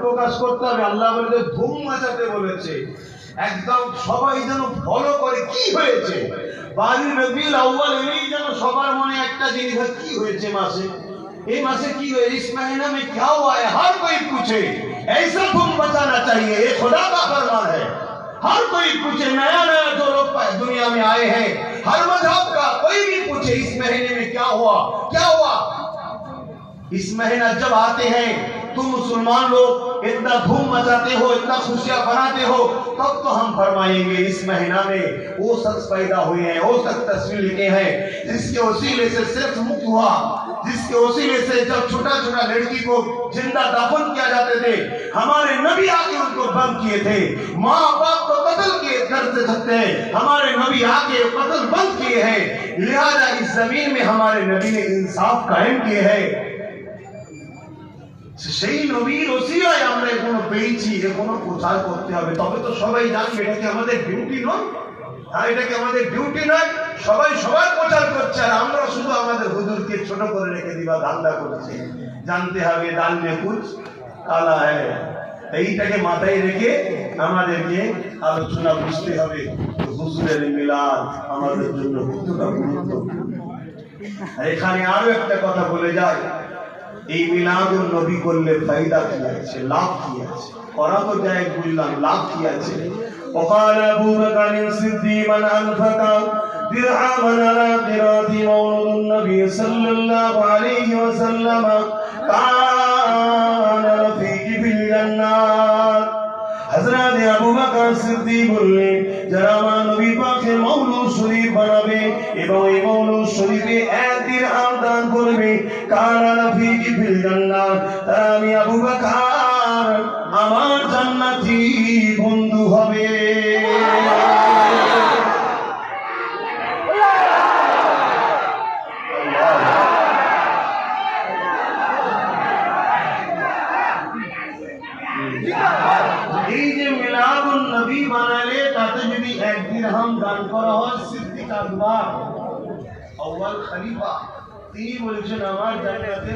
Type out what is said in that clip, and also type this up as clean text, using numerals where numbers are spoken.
প্রকাশ করতে হবে। আল্লাহ বলে ধুম মাচাতে বলেছে, একদম সবাই যেন ফলো করে কি হয়েছে। বারী রবিউল আউয়াল এলেই যেন সবার মনে একটা জিনিস হয়, কি হয়েছে মাসে, এই মাসে কি হয়েছে, इस महीने में क्या हुआ है, हर कोई पूछे। ऐसा धूम मचाना चाहिए, ये खुदा का फरमान है। हर कोई पूछे, नया नया जो लोग दुनिया में आए हैं, हर मजहब का कोई भी पूछे इस महीने में क्या हुआ, क्या हुआ। इस महीना जब आते हैं तुम मुसलमान लोग इतना धूम मचाते हो, इतना खुशियां बनाते हो, तब तो हम फरमाएंगे इस महीना में वो शख्स पैदा हुए हैं, वो शख्स तस्वीर लिखे हैं जिसके वसीले से सिर्फ मुक्त हुआ, जिसके वसीले से जब छोटा छोटा लड़की को जिंदा दफन किया जाते थे, हमारे नबी आके उनको बंद किए थे। माँ बाप को कत्ल किए घर से सकते हैं, हमारे नबी आके कत्ल बंद किए हैं। लिहाजा इस जमीन में हमारे नबी ने इंसाफ कायम किए हैं। সেই নবীর ওসিলায় আমরা এখনো পেয়েছি, এখনো প্রচার করতে হবে, তবে তো সবাই জানবে। এটা কি আমাদের ডিউটি নয়? হ্যাঁ, এটা কি আমাদের ডিউটি নয়? সবাই সবার প্রচার করছে আর আমরা শুধু আমাদের হুজুরকে ছোট করে রেখে দিবা ধান্দা করছি। জানতে হবে দাল মে কুছ কালা হ্যায়। এইটাকে মাথায় রেখে আমাদেরকে আলোচনা বুঝতে হবে হুজুরের মিলাদ আমাদের জন্য কতটা গুরুত্বপূর্ণ। এখানে আরো একটা কথা বলে যায়, এই মিলাদুন নবী করলে ফায়দা কি আছে, লাভ কি আছে, করা তো যায় বুঝলাম, লাভ কি আছে। وقال أبو بكر الصديق من أنفق درهما على قراءة مولد النبي صلى الله عليه وسلم كان رفيقي في الجنة। হযরত আবু বকর সিদ্দিক বললেন, যারা আমার নবী পাকের মওলুদ শরীফ বানাবে এবং এই মওলুদ শরীফে এক দিরহাম দান করবে, কানা রফিকি ফিল জান্নাহ, তারা আমি আবু বকর আমার জান্নাতি বন্ধু হবে। এই যে মিলাদুন নবী বানালে তাতে যদি এক দিরহাম দান করা হয়, সিদ্দিক আকবর আউয়াল খলিফা তিনি বলেছেন আমার জান্নাতে